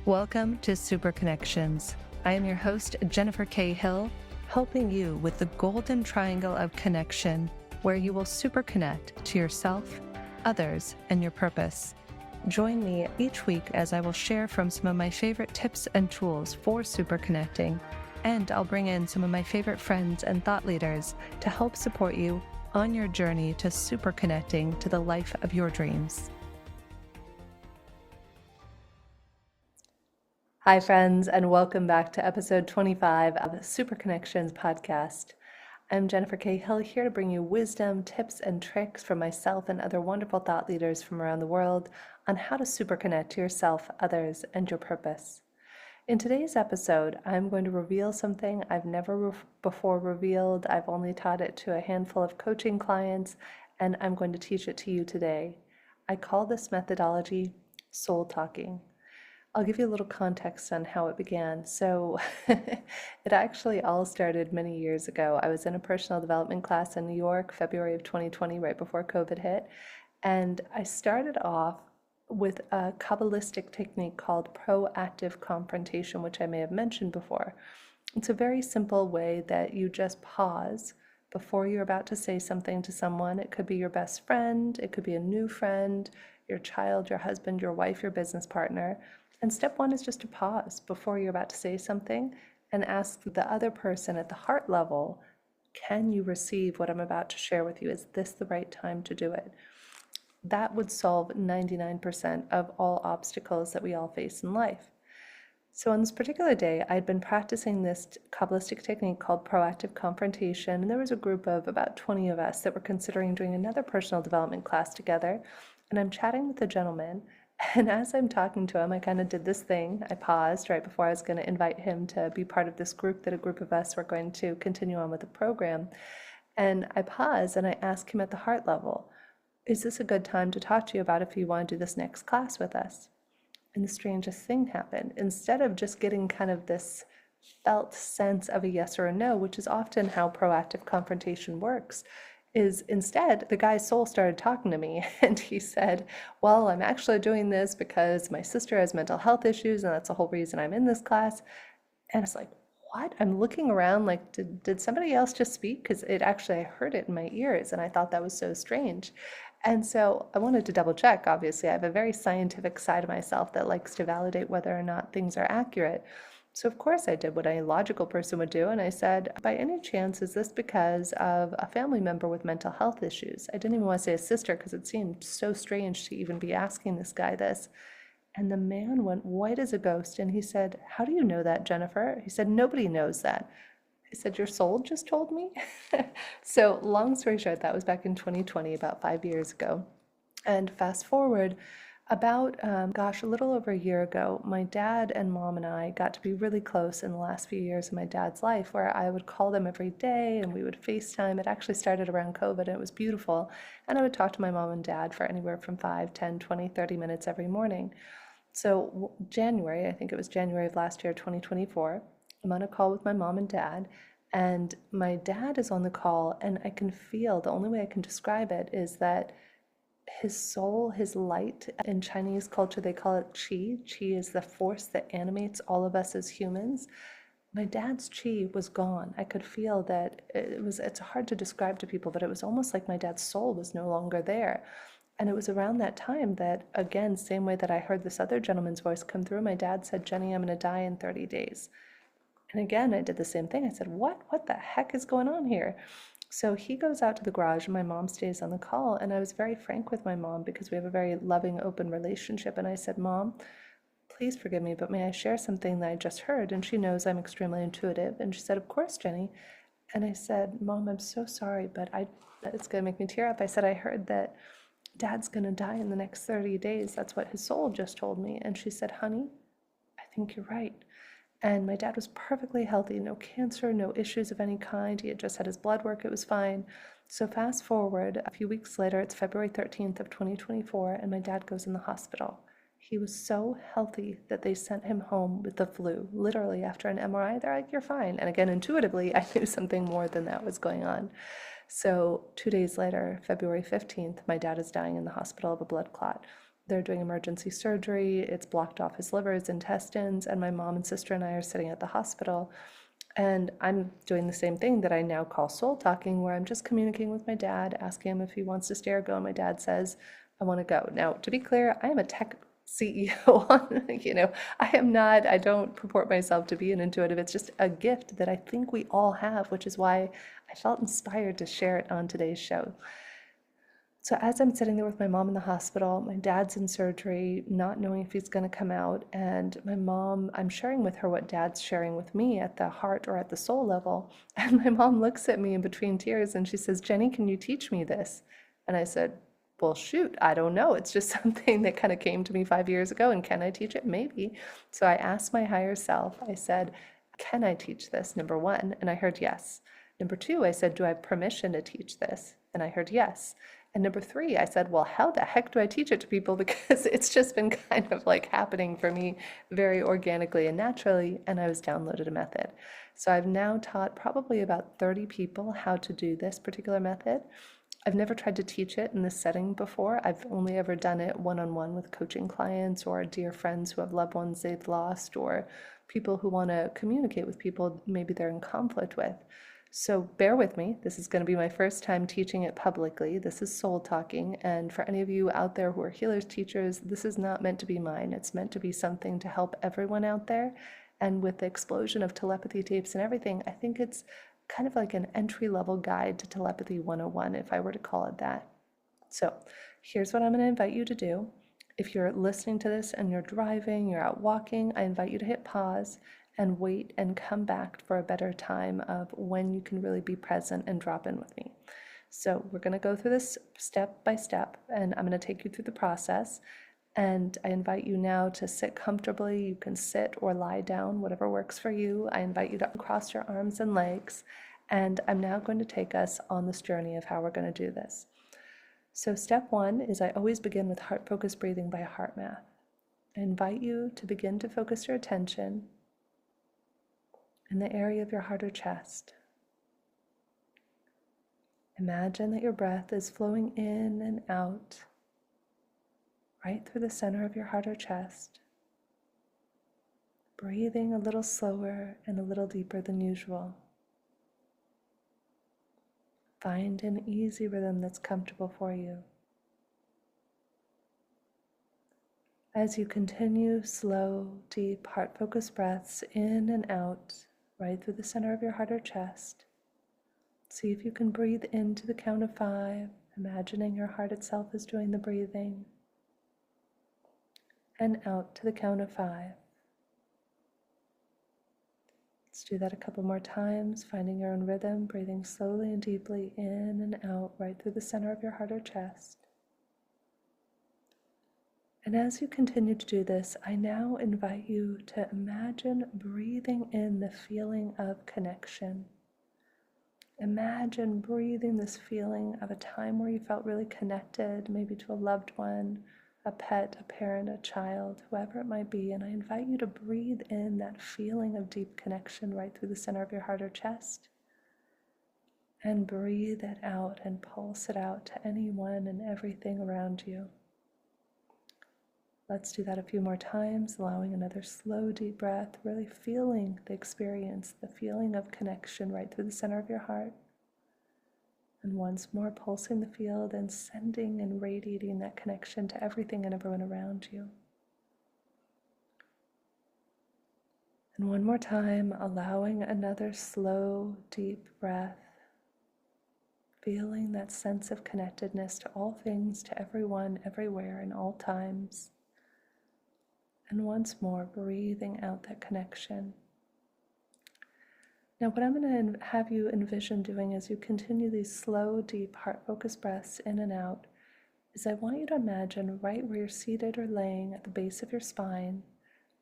Welcome to Super Connections. I am your host, Jennifer K. Hill, helping you with the golden triangle of connection, where you will super connect to yourself, others, and your purpose. Join me each week as I will share from some of my favorite tips and tools for super connecting, and I'll bring in some of my favorite friends and thought leaders to help support you on your journey to super connecting to the life of your dreams. Hi, friends, and welcome back to episode 25 of the Super Connections podcast. I'm Jennifer K. Hill, here to bring you wisdom, tips, and tricks from myself and other wonderful thought leaders from around the world on how to super connect to yourself, others, and your purpose. In today's episode, I'm going to reveal something I've never before revealed. I've only taught it to a handful of coaching clients, and I'm going to teach it to you today. I call this methodology soul talking. I'll give you a little context on how it began. So it actually all started many years ago. I was in a personal development class in New York, February of 2020, right before COVID hit. And I started off with a Kabbalistic technique called proactive confrontation, which I may have mentioned before. It's a very simple way that you just pause before you're about to say something to someone. It could be your best friend, it could be a new friend, your child, your husband, your wife, your business partner. And step one is just to pause before you're about to say something and ask the other person at the heart level, can you receive what I'm about to share with you? Is this the right time to do it? That would solve 99% of all obstacles that we all face in life. So on this particular day, I'd been practicing this Kabbalistic technique called proactive confrontation, and there was a group of about 20 of us that were considering doing another personal development class together, and I'm chatting with a gentleman. And as I'm talking to him, I kind of did this thing. I paused right before I was going to invite him to be part of this group that a group of us were going to continue on with the program. And I paused and I asked him at the heart level, is this a good time to talk to you about if you want to do this next class with us? And the strangest thing happened. Instead of just getting kind of this felt sense of a yes or a no, which is often how proactive confrontation works, is instead the guy's soul started talking to me, and he said, well, I'm actually doing this because my sister has mental health issues and that's the whole reason I'm in this class. And it's like, what? I'm looking around like, did somebody else just speak? Because it actually, I heard it in my ears and I thought that was so strange. And so I wanted to double check. Obviously, I have a very scientific side of myself that likes to validate whether or not things are accurate. So of course I did what a logical person would do, and I said, by any chance, is this because of a family member with mental health issues? I didn't even want to say a sister because it seemed so strange to even be asking this guy this. And the man went white as a ghost, and he said, how do you know that, Jennifer? He said, nobody knows that. I said, your soul just told me? So long story short, that was back in 2020, about 5 years ago. And fast forward, about, a little over a year ago, my dad and mom and I got to be really close in the last few years of my dad's life, where I would call them every day and we would FaceTime. It actually started around COVID and it was beautiful. And I would talk to my mom and dad for anywhere from 5, 10, 20, 30 minutes every morning. So January, I think it was January of last year, 2024, I'm on a call with my mom and dad. And my dad is on the call, and I can feel, the only way I can describe it is that his soul, his light, in Chinese culture, they call it qi. Qi is the force that animates all of us as humans. My dad's qi was gone. I could feel that it's hard to describe to people, but it was almost like my dad's soul was no longer there. And it was around that time that, again, same way that I heard this other gentleman's voice come through, my dad said, Jenny, I'm going to die in 30 days. And again, I did the same thing. I said, what the heck is going on here? So he goes out to the garage and my mom stays on the call. And I was very frank with my mom because we have a very loving, open relationship. And I said, Mom, please forgive me, but may I share something that I just heard? And she knows I'm extremely intuitive. And she said, of course, Jenny. And I said, Mom, I'm so sorry, but it's going to make me tear up. I said, I heard that Dad's going to die in the next 30 days. That's what his soul just told me. And she said, honey, I think you're right. And my dad was perfectly healthy, no cancer, no issues of any kind. He had just had his blood work, it was fine. So fast forward, a few weeks later, it's February 13th of 2024, and my dad goes in the hospital. He was so healthy that they sent him home with the flu. Literally, after an MRI, they're like, you're fine. And again, intuitively, I knew something more than that was going on. So 2 days later, February 15th, my dad is dying in the hospital of a blood clot. they're doing emergency surgery. It's blocked off his liver, his intestines, and my mom and sister and I are sitting at the hospital. And I'm doing the same thing that I now call soul talking, where I'm just communicating with my dad, asking him if he wants to stay or go. And my dad says, I want to go. Now, to be clear, I am a tech CEO. I don't purport myself to be an intuitive. It's just a gift that I think we all have, which is why I felt inspired to share it on today's show. So as I'm sitting there with my mom in the hospital, my dad's in surgery, not knowing if he's going to come out, and my mom, I'm sharing with her what dad's sharing with me at the heart or at the soul level. And my mom looks at me in between tears and she says, Jenny, can you teach me this? And I said, well, shoot, I don't know. It's just something that kind of came to me 5 years ago. And can I teach it? Maybe. So I asked my higher self, I said, can I teach this? Number one. And I heard yes. Number two, I said, do I have permission to teach this? And I heard yes. And number three, I said, well, how the heck do I teach it to people? Because it's just been kind of like happening for me very organically and naturally. And I was downloaded a method. So I've now taught probably about 30 people how to do this particular method. I've never tried to teach it in this setting before. I've only ever done it one-on-one with coaching clients or dear friends who have loved ones they've lost, or people who want to communicate with people maybe they're in conflict with. So bear with me. This is going to be my first time teaching it publicly. This is soul talking. And for any of you out there who are healers, teachers, this is not meant to be mine. It's meant to be something to help everyone out there. And with the explosion of telepathy tapes and everything, I think it's kind of like an entry-level guide to telepathy 101, if I were to call it that. So here's what I'm going to invite you to do. If you're listening to this and you're driving, you're out walking, I invite you to hit pause and wait and come back for a better time of when you can really be present and drop in with me. So we're going to go through this step by step, and I'm going to take you through the process. And I invite you now to sit comfortably. You can sit or lie down, whatever works for you. I invite you to cross your arms and legs. And I'm now going to take us on this journey of how we're going to do this. So step one is I always begin with heart-focused breathing by HeartMath. I invite you to begin to focus your attention in the area of your heart or chest. Imagine that your breath is flowing in and out, right through the center of your heart or chest, breathing a little slower and a little deeper than usual. Find an easy rhythm that's comfortable for you. As you continue slow, deep, heart-focused breaths in and out, right through the center of your heart or chest, see if you can breathe into the count of 5, imagining your heart itself is doing the breathing, and out to the count of 5. Let's do that a couple more times, finding your own rhythm, breathing slowly and deeply in and out, right through the center of your heart or chest. And as you continue to do this, I now invite you to imagine breathing in the feeling of connection. Imagine breathing this feeling of a time where you felt really connected, maybe to a loved one, a pet, a parent, a child, whoever it might be. And I invite you to breathe in that feeling of deep connection right through the center of your heart or chest. And breathe it out and pulse it out to anyone and everything around you. Let's do that a few more times, allowing another slow, deep breath, really feeling the experience, the feeling of connection right through the center of your heart. And once more, pulsing the field and sending and radiating that connection to everything and everyone around you. And one more time, allowing another slow, deep breath, feeling that sense of connectedness to all things, to everyone, everywhere, in all times. And once more, breathing out that connection. Now, what I'm going to have you envision doing as you continue these slow, deep, heart-focused breaths in and out is I want you to imagine right where you're seated or laying at the base of your spine,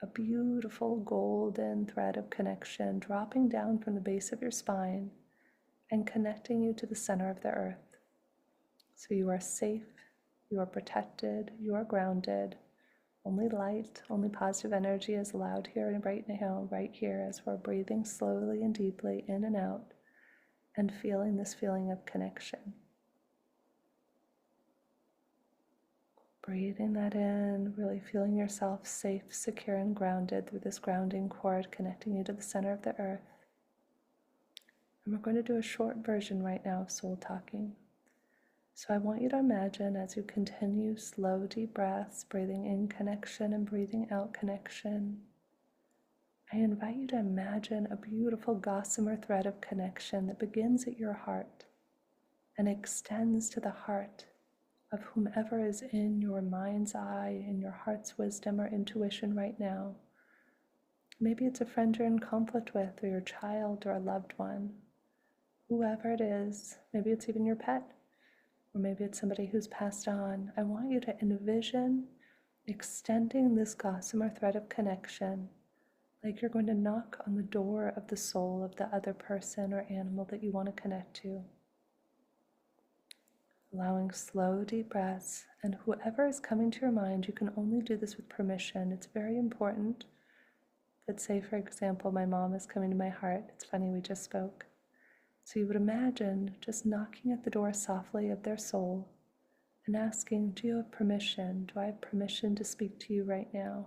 a beautiful golden thread of connection dropping down from the base of your spine and connecting you to the center of the earth. So you are safe, you are protected, you are grounded. Only light, only positive energy is allowed here and right now, right here, as we're breathing slowly and deeply in and out and feeling this feeling of connection. breathing that in, really feeling yourself safe, secure, and grounded through this grounding cord connecting you to the center of the earth. And we're going to do a short version right now of soul talking. So I want you to imagine as you continue slow, deep breaths, breathing in connection and breathing out connection. I invite you to imagine a beautiful gossamer thread of connection that begins at your heart and extends to the heart of whomever is in your mind's eye, in your heart's wisdom or intuition right now. Maybe it's a friend you're in conflict with, or your child, or a loved one. Whoever it is, maybe it's even your pet, or maybe it's somebody who's passed on. I want you to envision extending this gossamer thread of connection like you're going to knock on the door of the soul of the other person or animal that you want to connect to. Allowing slow, deep breaths, and whoever is coming to your mind, you can only do this with permission. It's very important. Let's say, for example, my mom is coming to my heart. It's funny, we just spoke. So you would imagine just knocking at the door softly of their soul and asking, do you have permission? Do I have permission to speak to you right now?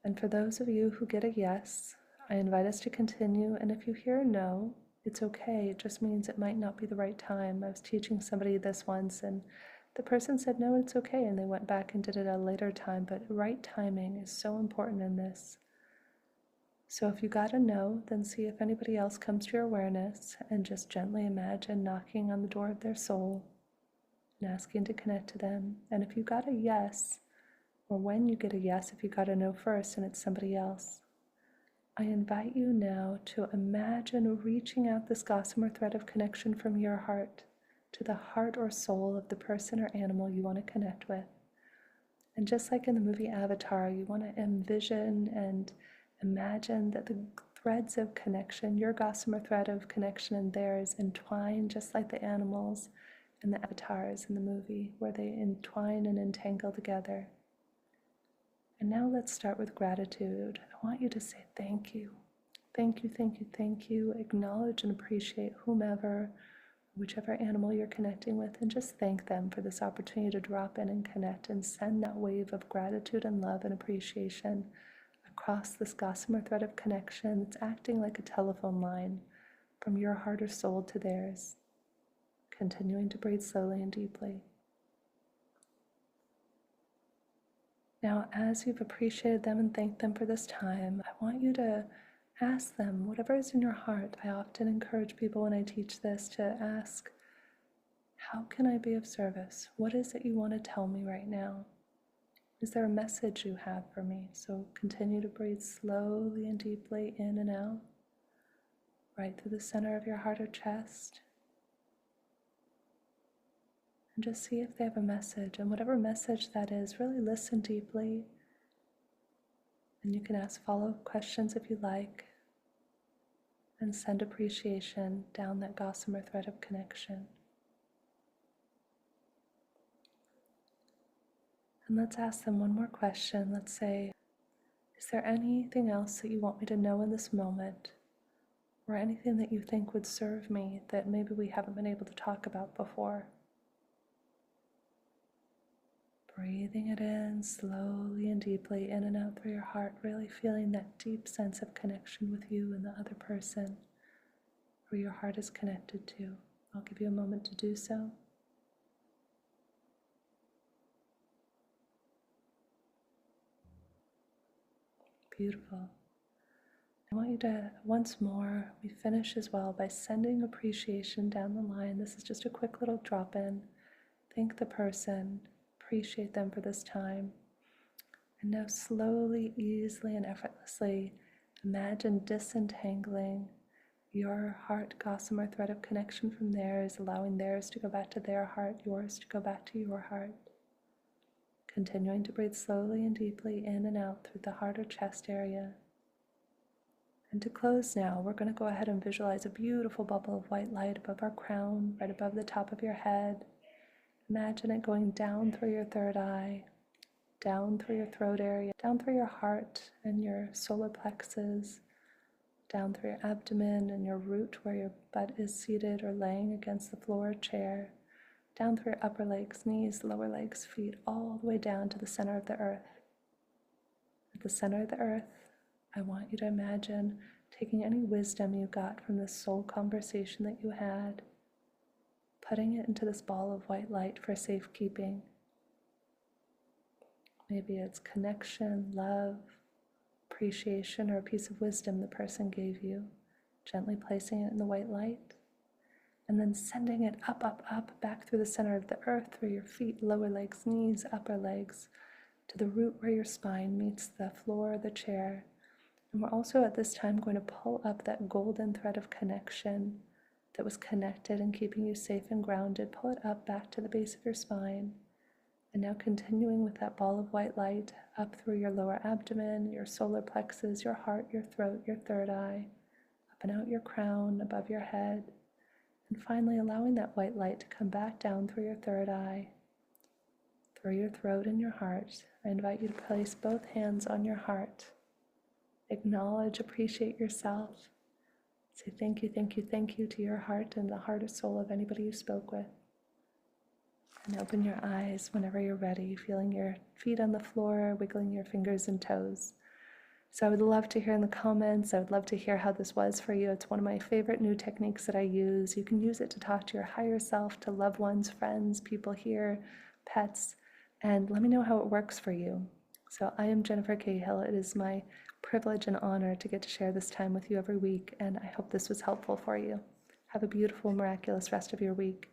And for those of you who get a yes, I invite us to continue. And if you hear a no, it's okay. It just means it might not be the right time. I was teaching somebody this once, and the person said, no, it's okay. And they went back and did it at a later time. But right timing is so important in this. So if you got a no, then see if anybody else comes to your awareness and just gently imagine knocking on the door of their soul and asking to connect to them. And if you got a yes, or when you get a yes, if you got a no first and it's somebody else, I invite you now to imagine reaching out this gossamer thread of connection from your heart to the heart or soul of the person or animal you want to connect with. And just like in the movie Avatar, you want to envision and imagine that the threads of connection, your gossamer thread of connection and theirs, entwine just like the animals and the avatars in the movie, where they entwine and entangle together. And now let's start with gratitude. I want you to say thank you. Thank you, thank you, thank you. Acknowledge and appreciate whomever, whichever animal you're connecting with, and just thank them for this opportunity to drop in and connect and send that wave of gratitude and love and appreciation across this gossamer thread of connection that's acting like a telephone line from your heart or soul to theirs. Continuing to breathe slowly and deeply. Now, as you've appreciated them and thanked them for this time, I want you to ask them whatever is in your heart. I often encourage people when I teach this to ask, how can I be of service? What is it you want to tell me right now? Is there a message you have for me? So continue to breathe slowly and deeply in and out, right through the center of your heart or chest. And just see if they have a message. And whatever message that is, really listen deeply. And you can ask follow-up questions if you like. And send appreciation down that gossamer thread of connection. And let's ask them one more question. Let's say, is there anything else that you want me to know in this moment? Or anything that you think would serve me that maybe we haven't been able to talk about before? Breathing it in slowly and deeply in and out through your heart, really feeling that deep sense of connection with you and the other person who your heart is connected to. I'll give you a moment to do so. Beautiful. I want you to, once more, we finish as well by sending appreciation down the line. This is just a quick little drop-in. Thank the person. Appreciate them for this time. And now slowly, easily, and effortlessly imagine disentangling your heart gossamer thread of connection from theirs, allowing theirs to go back to their heart, yours to go back to your heart. Continuing to breathe slowly and deeply in and out through the heart or chest area. And to close now, we're going to go ahead and visualize a beautiful bubble of white light above our crown, right above the top of your head. Imagine it going down through your third eye, down through your throat area, down through your heart and your solar plexus, down through your abdomen and your root where your butt is seated or laying against the floor or chair, down through your upper legs, knees, lower legs, feet, all the way down to the center of the earth. At the center of the earth, I want you to imagine taking any wisdom you got from this soul conversation that you had, putting it into this ball of white light for safekeeping. Maybe it's connection, love, appreciation, or a piece of wisdom the person gave you, gently placing it in the white light, and then sending it up, up, up, back through the center of the earth, through your feet, lower legs, knees, upper legs, to the root where your spine meets the floor or the chair. And we're also at this time going to pull up that golden thread of connection that was connected and keeping you safe and grounded. Pull it up back to the base of your spine. And now continuing with that ball of white light up through your lower abdomen, your solar plexus, your heart, your throat, your third eye, up and out your crown, above your head. And finally allowing that white light to come back down through your third eye, through your throat and your heart. I invite you to place both hands on your heart. Acknowledge, appreciate yourself. Say thank you, thank you, thank you to your heart and the heart or soul of anybody you spoke with. And open your eyes whenever you're ready, feeling your feet on the floor, wiggling your fingers and toes. So I would love to hear in the comments. I would love to hear how this was for you. It's one of my favorite new techniques that I use. You can use it to talk to your higher self, to loved ones, friends, people here, pets, and let me know how it works for you. So I am Jennifer Cahill. It is my privilege and honor to get to share this time with you every week, and I hope this was helpful for you. Have a beautiful, miraculous rest of your week.